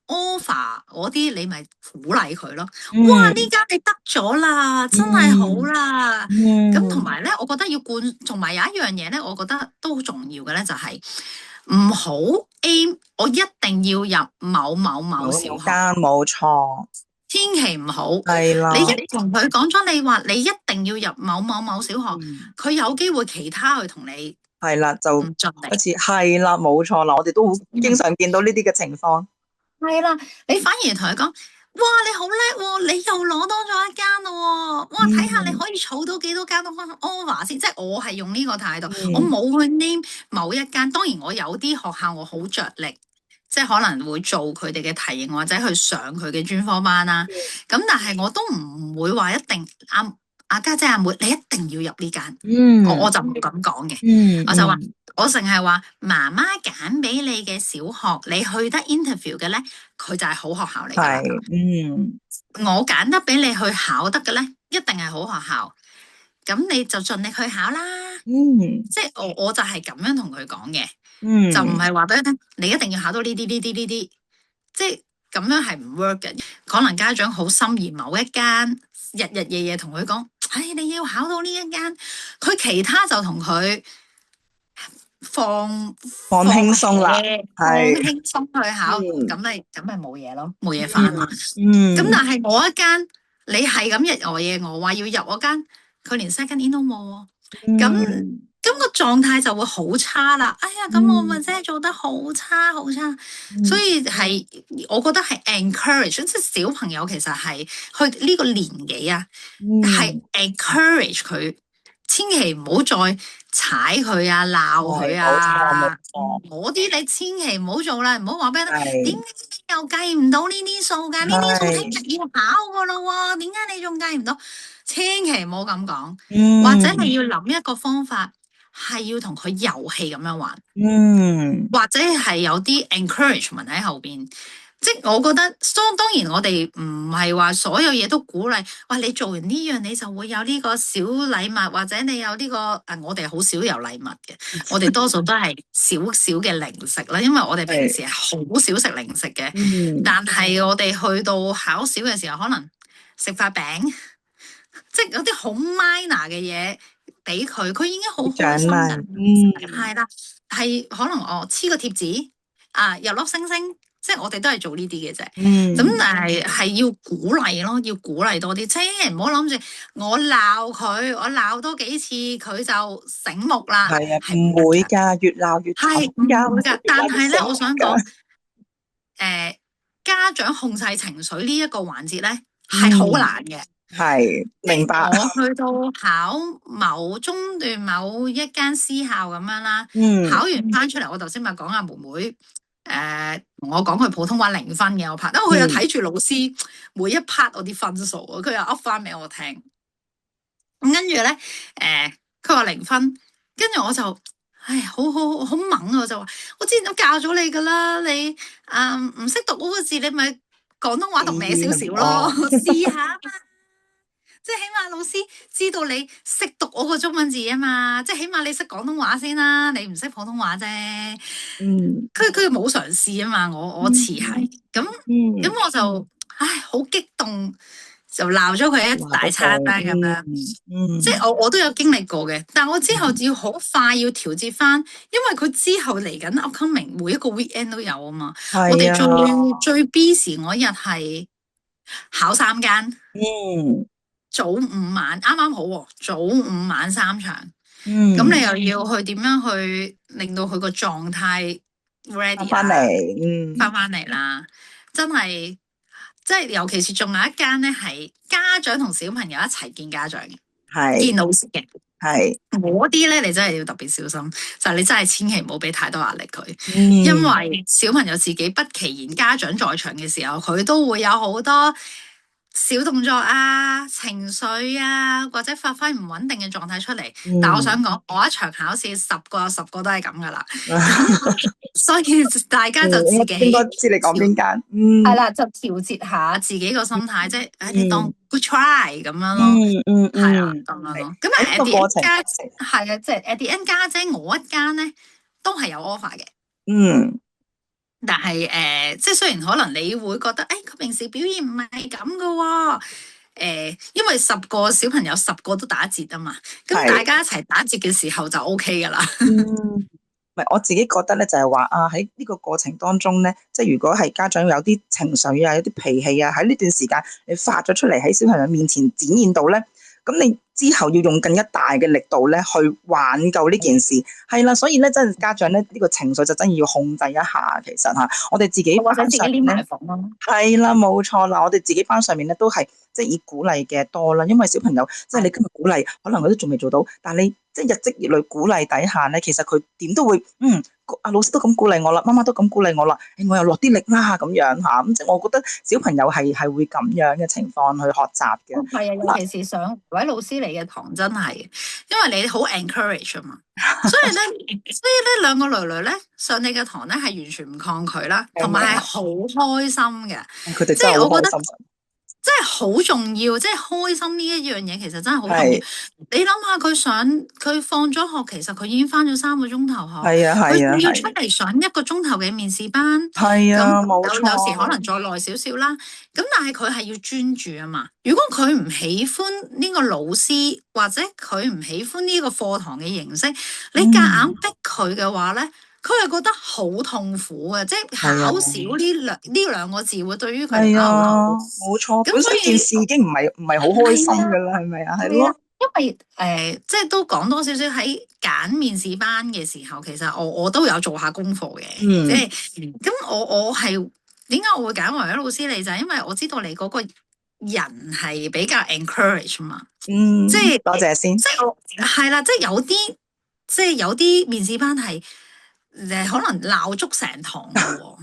offer 嗰啲，你咪鼓勵佢咯。哇！呢間你得咗啦，真係好啦。咁同埋咧，我覺得要同埋有一樣嘢咧，我覺得都好重要嘅咧，就係唔好 aim 我一定要入某小學。冇錯，千祈唔好。係啦，你一同佢講咗，你話你一定要入某小學，佢有機會其他去同你。係啦，就好似係啦，冇錯啦，我哋都好經常見到呢啲嘅情況。係啦，你反而同佢講，哇，你好叻喎，你又攞多咗一間咯，哇，睇下你可以儲到幾多間 offer 先。即係我係用呢個態度，我冇去 name 某一間。當然我有啲學校我好着力，即係可能會做佢哋嘅題型或者去上佢嘅專科班啦。咁但係我都唔會話一定阿家姐阿妹，你一定要入呢間。我就唔咁講嘅。我就話，我淨係話媽媽揀俾你嘅小學，你去得 interview 嘅咧，佢就係好學校嚟㗎。我揀得俾你去考得嘅咧，一定係好學校。咁你就盡力去考啦。即係我就係咁樣同佢講嘅。就唔係話俾佢聽，你一定要考到呢啲。即係咁樣係唔 work 嘅。可能家長好心儀某一間，日日夜夜同佢講。你要考到呢一間，佢其他就同佢放輕鬆啦，放輕鬆去考，咁咪冇嘢咯，冇嘢煩啦。咁但係我一間，你係咁日我夜我話要入我間，佢連 second in 都冇喎。咁咁個狀態就會好差啦。哎呀，咁我咪真係做得好差好差，所以係我覺得係 encourage，即係小朋友其實係去呢個年紀啊，係 encourage 佢，千祈唔好再踩佢啊、鬧佢啊，嗰啲你千祈唔好做啦，唔好話俾佢聽，點解你又計唔到呢啲數㗎？呢啲數聽日要考㗎咯喎，點解你仲計唔到？千祈唔好咁講，或者你要諗一個方法。係要同佢遊戲咁樣玩，或者係有啲 encouragement 喺後邊，即係我覺得，當然我哋唔係話所有嘢都鼓勵，喂，你做完呢樣你就會有呢個小禮物，或者你有呢個我哋好少有禮物嘅，我哋多數都係少少嘅零食啦，因為我哋平時係好少食零食嘅，但係我哋去到考試嘅時候，可能食塊餅，即係有啲好 minor 嘅嘢。俾佢，佢已經好開心嘅，係啦，係可能我黐個貼紙啊，入粒星星，即係我哋都係做呢啲嘅啫。咁但係要鼓勵咯，要鼓勵多啲，千祈唔好諗住我鬧佢，我鬧多幾次佢就醒目啦。係啊，唔會㗎，越鬧越係唔會㗎。但係咧，我想講，家長控制情緒呢一個環節咧係好難嘅。係，明白。我去到考某中段某一間私校咁樣啦，考完翻出嚟，我頭先咪講阿妹妹，同我講佢普通話0分嘅，我拍，因為佢又睇住老師每一 part 我啲分數啊，佢又噏翻俾我聽。咁跟住咧，佢話0分，跟住我就，唉，好猛啊！我就話，我之前都教咗你噶啦，你唔識讀嗰個字，你咪廣東話讀歪少少咯，試下。即係起碼老師知道你識讀我個中文字啊嘛，即係起碼你識廣東話先啦，你唔識普通話啫。佢冇嘗試啊嘛，我似係咁我就好激動，就鬧咗佢一大餐啦咁樣。即係我都有經歷過嘅，但我之後要好快要調節翻，因為佢之後嚟緊 upcoming 每一個 weekend 都有啊嘛。我哋最 busy 嗰日係考3間。早午晚啱啱好喎，早午晚3場，咁你又要去點樣去令到佢個狀態 ready 翻嚟啦？真係，即係尤其是仲有一間咧，係家長同小朋友一齊見家長嘅，見老師嘅，嗰啲咧你真係要特別小心，就係你真係千祈唔好俾太多壓力佢，因為小朋友自己不其然，家長在場嘅時候，佢都會有好多小動作啊、情緒啊，或者發揮唔穩定嘅狀態出嚟。但我想講，我一場考試10個有10個都係咁噶啦，所以大家就自己應該知你講邊間。係啦，就調節下自己個心態，即係你當 good try 咁樣咯。係啊，咁樣咯。咁啊 at the end 家係啊，即係 at the end家姐我一間咧都係有 offer 嘅。但係即係雖然可能你會覺得，佢平時表現唔係咁噶喎，因為10個小朋友10個都打折啊嘛，咁大家一齊打折嘅時候就 OK 噶啦。唔係我自己覺得咧，就係話喺呢個過程當中咧，即係如果係家長有啲情緒啊、有啲脾氣啊，喺呢段時間你發咗出嚟喺小朋友面前展現到咧，咁你之後要用更加大嘅力度咧去挽救呢件事，係啦，所以咧真係家長咧呢個情緒就真係要控制一下，其實嚇，我哋自己或者自己黏埋房咯，係啦，冇錯啦，我哋自己班上面咧都係即係以鼓勵嘅多啦，因為小朋友即係你今日鼓勵，可能佢都仲未做到，但係你即係日積月累鼓勵底下咧，其實佢點都會阿老師都咁鼓勵我啦，媽媽都咁鼓勵我啦，我又落啲力啦咁樣嚇，咁即係我覺得小朋友係會咁樣嘅情況去學習嘅。係啊，尤其是上位老師嚟嘅堂真係，因為你好 encourage 啊嘛，所以咧兩個女女咧上你嘅堂咧係完全唔抗拒啦，同埋係好開心嘅。佢哋真係好開心。真係好重要，即係開心呢一樣嘢，其實真係好重要。你諗下，佢放咗學，其實佢已經翻咗3個鐘頭學，佢要出嚟上1個鐘頭嘅面試班，冇錯。有時可能再耐少少啦。咁但係佢係要專注啊嘛。如果佢唔喜歡呢個老師，或者佢唔喜歡呢個課堂嘅形式，你夾硬逼佢嘅話咧，佢係覺得好痛苦嘅，即係考少呢兩個字會對於佢嚟講冇錯。咁所以件事已經唔係好開心噶啦，係咪啊？係咯。因為即係都講多少少喺揀面試班嘅時候，其實我都有做下功課嘅，即係咁我係點解我會揀維維老師你就係因為我知道你嗰個人係比較 encourage 嘛，即係多謝先，即係我係啦，即係有啲面試班係可能鬧足成堂嘅喎。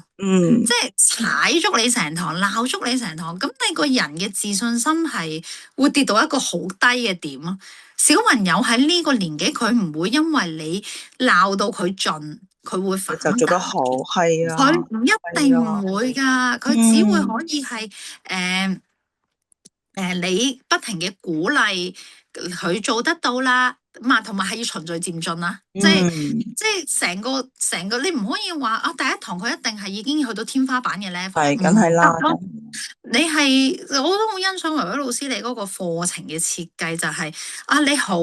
即係踩足你成堂，鬧足你成堂，咁你個人嘅自信心係會跌到一個好低嘅點咯。小朋友喺呢個年紀，佢唔會因為你鬧到佢盡，佢會反彈。就做得好，係啊，佢唔一定唔會㗎，佢只會可以係你不停嘅鼓勵佢做得到啦。同埋係要循序漸進啦，即係成個你唔可以話第一堂佢一定係已經去到天花板嘅 level，係梗係啦。你係我都好欣賞維維老師你嗰個課程嘅設計，就係你好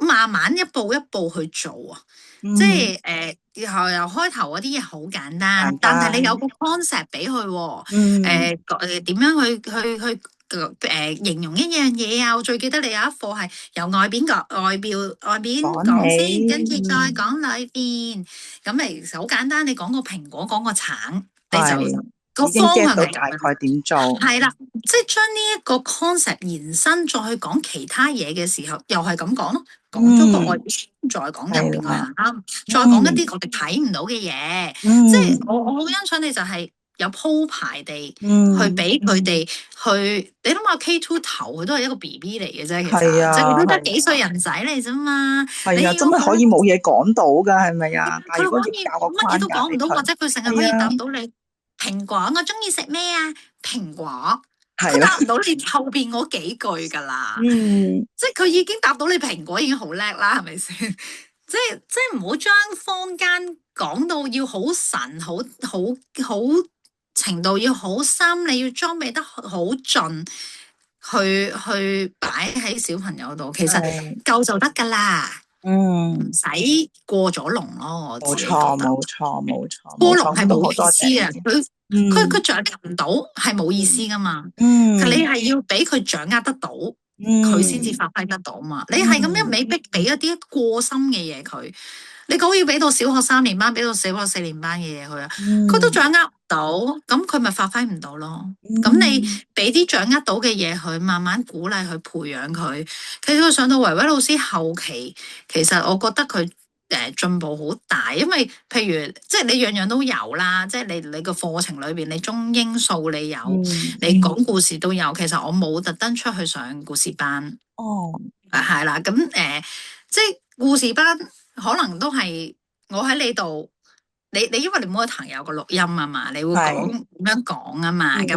慢慢一步一步去做啊，即係由開頭嗰啲嘢好簡單，但係你有個 concept 俾佢，點樣去形容一樣嘢啊！我最記得你有一課係由外邊講先，跟住再講裏邊。咁咪好簡單，你講個蘋果，講個橙，你就個方向係大概點做。係啦，即係將呢一個 concept 延伸，再去講其他嘢嘅時候，又係咁講咯。講咗個外邊，再講入邊個人啱，再講一啲我哋睇唔到嘅嘢。即係我好欣賞你就係。有鋪排地去俾佢哋去，你諗下 K2 頭佢都係一個 BB 嚟嘅啫，其實即係佢都得幾歲人仔嚟啫嘛。係啊，真係可以冇嘢講到㗎，係咪啊？佢可以乜嘢都講唔到，或者佢成日可以答到你蘋果，我中意食咩啊？蘋果，佢答唔到你後邊嗰幾句㗎啦。即係佢已經答到你蘋果已經好叻啦，係咪先？即係唔好將坊間講到要好神，好程度要好深，你要裝備得好盡，去擺喺小朋友度，其實夠就得噶啦。唔使過咗龍咯。我自己覺得冇錯。過龍係冇意思嘅，佢掌握唔到係冇意思噶嘛。你係要俾佢掌握得到，佢先至發揮得到嘛。你係咁一味逼俾一啲過深嘅嘢佢。你講要俾到小學3年班，俾到小學4年班嘅嘢佢啊，佢都掌握唔到，咁佢咪發揮唔到咯。咁你俾啲掌握到嘅嘢佢，慢慢鼓勵佢，培養佢。其實佢上到維維老師後期，其實我覺得佢進步好大，因為譬如即係你樣樣都有啦，即係你個課程裏邊，你中英數你有，你講故事都有。其實我冇特登出去上故事班。係啦，咁即係故事班。可能都係我喺你度，你因為你每個堂有個錄音啊嘛，你會講點樣講啊嘛，咁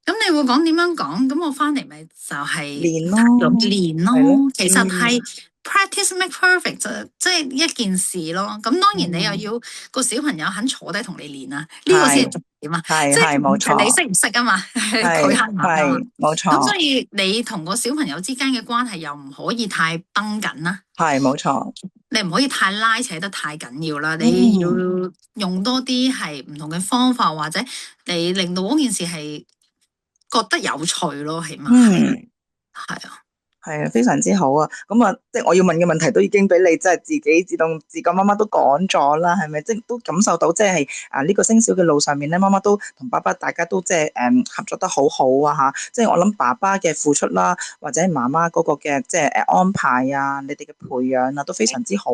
你會講點樣講，咁我翻嚟咪就係練咯，其實係 practice make perfect 即係一件事咯。咁當然你又要個小朋友肯坐低同你練啊，呢個先係重點啊，即係冇錯，你識唔識啊嘛，佢肯唔肯啊嘛，冇錯。咁所以你同個小朋友之間嘅關係又唔可以太繃緊啦，係冇錯。你唔可以太拉扯得太緊要啦，你要用多啲係唔同嘅方法，或者你令到嗰件事係覺得有趣咯，起碼係啊。係啊，非常之好啊！咁啊，即係我要問嘅問題都已經俾你即係自己自覺媽媽都講咗啦，係咪？即係都感受到即係呢個升小嘅路上面咧，媽媽都同爸爸大家都即係合作得好好啊吓！即係我諗爸爸嘅付出啦，或者媽媽嗰個嘅即係安排啊，你哋嘅培養啊，都非常之好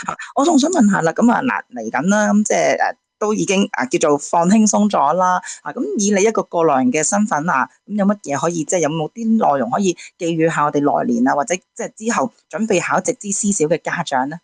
啊！我仲想問下啦，咁啊嗱嚟緊啦，咁即係都已經叫做放輕鬆咗啦，咁以你一個過來人嘅身份咁有乜嘢可以即係有冇啲內容可以寄語下我哋來年或者即係之後準備考直資私小嘅家長咧？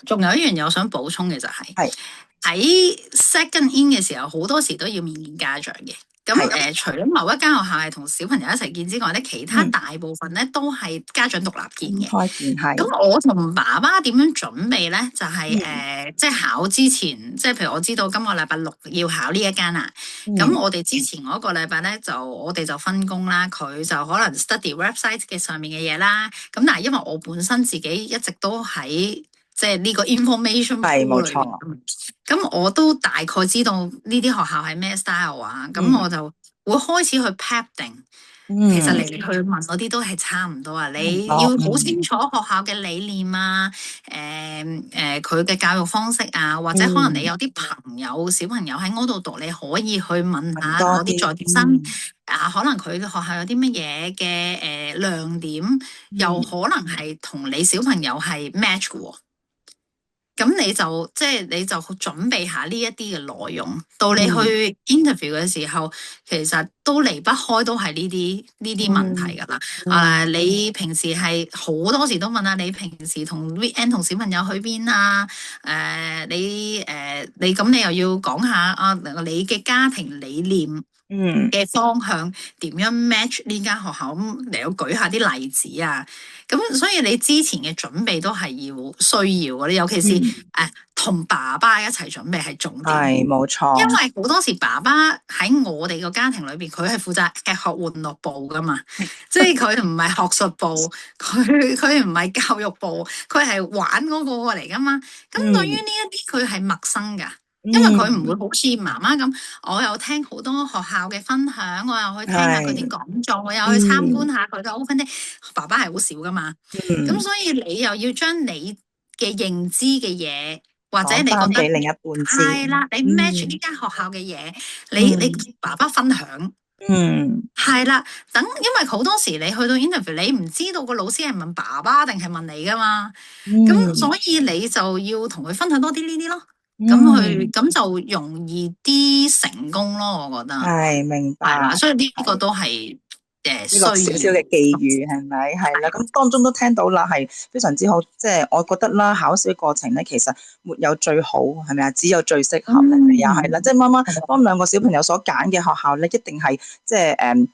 仲有一樣嘢我想補充嘅就係喺 second in 嘅時候，好多時都要面見家長嘅。咁除咗某一間學校係同小朋友一齊見之外咧，其他大部分咧都係家長獨立見嘅。咁我同爸爸點樣準備咧？就係即係考之前，即係譬如我知道今個禮拜6要考呢一間啦。咁我哋之前嗰個禮拜咧，我哋就分工啦。佢就可能 study website 嘅上面嘅嘢啦。咁但係因為我本身自己一直都喺即係呢個 information 係冇錯，咁我都大概知道呢啲學校係咩 style 啊，咁我就會開始去 prep 定其實嚟嚟去問嗰啲都係差唔多啊！你要好清楚學校嘅理念啊，佢嘅教育方式啊，或者可能你有啲小朋友喺嗰度讀，你可以去問下嗰啲在職生啊，可能佢嘅學校有啲乜嘢嘅亮點，又可能係同你小朋友係 match 嘅喎。咁你就準備下呢一啲嘅內容，到你去 interview 嘅時候，其實都離不開都係呢啲問題㗎啦。你平時係好多時都問下你平時同 weekend 同小朋友去邊啊？你咁你又要講下啊，你嘅家庭理念嘅方向點樣 match 呢間學校，咁嚟到舉下啲例子啊。咁所以你之前嘅準備都係需要嘅，尤其是同爸爸一齊準備係重點。係冇錯。因為好多時爸爸喺我哋個家庭裏邊，佢係負責吃喝玩樂部噶嘛，即係佢唔係學術部，佢唔係教育部，佢係玩嗰個嚟噶嘛。咁對於呢一啲佢係陌生噶。因為佢唔會好似媽媽咁，我有聽好多學校嘅分享，我又去聽下佢啲講座，我又去參觀下佢嘅 open day。爸爸係好少噶嘛，咁所以你又要將你嘅認知嘅嘢，或者你覺得俾另一半知，係啦，你 match 呢間學校嘅嘢，你同爸爸分享，係啦，因為好多時你去到 interview，你唔知道個老師係問爸爸定係問你噶嘛，咁所以你就要同佢分享多啲呢啲咯。咁就容易啲成功咯，我覺得係明白。係啦，所以呢個都係呢個少少嘅寄語係咪？係啦，咁當中都聽到啦，係非常之好。即係我覺得啦，考試過程咧，其實沒有最好，係咪啊？只有最適合你啊，係啦。即係媽媽幫兩個小朋友所揀嘅學校咧，一定係即係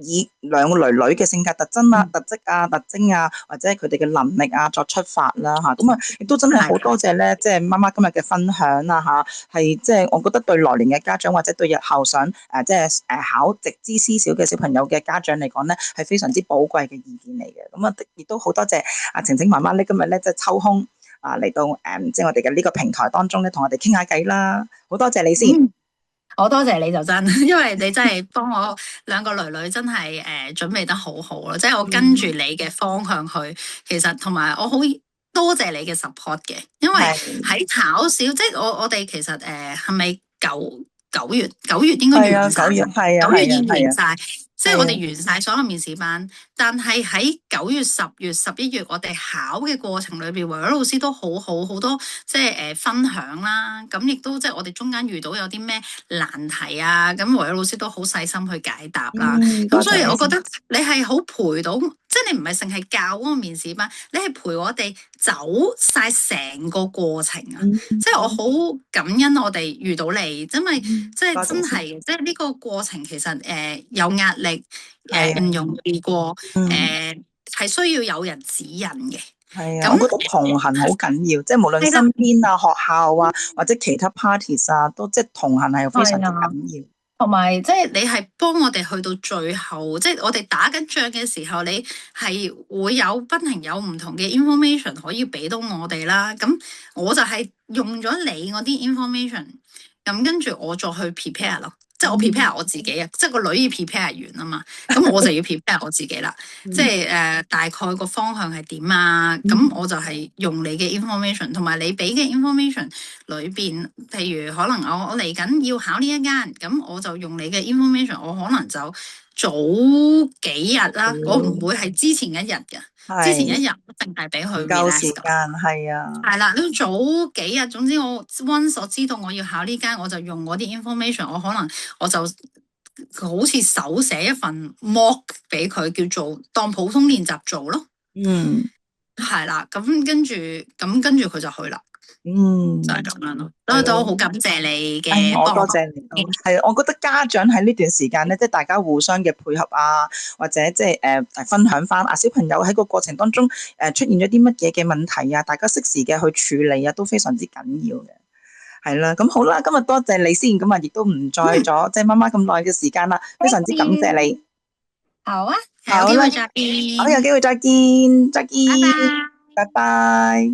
以兩個女女嘅性格特徵啊、特徵啊，或者佢哋嘅能力啊作出發啦嚇。咁啊，亦都真係好多謝咧，即係媽媽今日嘅分享啦嚇，係即係我覺得對來年嘅家長或者對日後想即係考直資私小嘅小朋友嘅家長嚟講咧，係非常之寶貴嘅意見嚟嘅。咁啊，亦都好多謝阿晴晴媽媽咧，今日咧即係抽空嚟到即係我哋嘅呢個平台當中咧，同我哋傾下偈啦。好多謝你先。我多謝你就真，因為你真係幫我兩個女女真係準備得好好咯，即係我跟住你嘅方向去，其實同埋我好多謝你嘅 support 嘅，因為喺考試，即係我哋其實係咪九月應該完晒，9月已經完晒。即係我哋完晒所有面試班，但係喺9月、10月、11月，我哋考嘅過程裏邊，維維老師都好多即係分享啦。咁亦都即係我哋中間遇到有啲咩難題啊，咁維維老師都好細心去解答啦。咁所以我覺得你係好陪到，即係你唔係淨係教嗰個面試班，你係陪我哋走晒成個過程啊！即係我好感恩我哋遇到你，因為即係真係，即係呢個過程其實有壓力。唔容易過，係需要有人指引嘅。係啊，我覺得同行好緊要，即係無論身邊啊、學校啊，或者其他 parties 啊，都即係同行係非常之緊要。同埋即係你係幫我哋去到最後，即係我哋打緊仗嘅時候，你係會有不停有唔同嘅 information 可以俾到我哋啦。咁我就係用咗你嗰啲 information，咁跟住我再去 prepare 咯。即係我 prepare 我自己啊，即係個女要 prepare 完啊嘛，咁我就要 prepare 我自己啦。即係大概個方向係點啊？咁我就係用你嘅 information，同埋你俾嘅 information 裏邊，譬如可能我嚟緊要考呢一間，咁我就用你嘅 information，我可能就早幾日啦，我唔會係之前一日嘅。之前一日一定係俾佢夠時間，係啊，係啦，都早幾日。總之我 once 我知道我要考呢間，我就用嗰啲 information，我可能我就好似手寫一份 mock 俾佢，叫做當普通練習做咯。係啦，咁跟住佢就去啦。就係咁樣咯。都好感謝你嘅幫我多謝你。係，我覺得家長喺呢段時間咧，即係大家互相嘅配合啊，或者即係分享翻小朋友喺個過程當中出現咗啲乜嘢嘅問題啊，大家適時嘅去處理啊，都非常之緊要嘅。係啦，咁好啦，今日多謝你先，咁啊亦都唔再咗即係媽媽咁耐嘅時間啦，非常之感謝你。好啊，有機會再見。好，有機會再見，拜拜。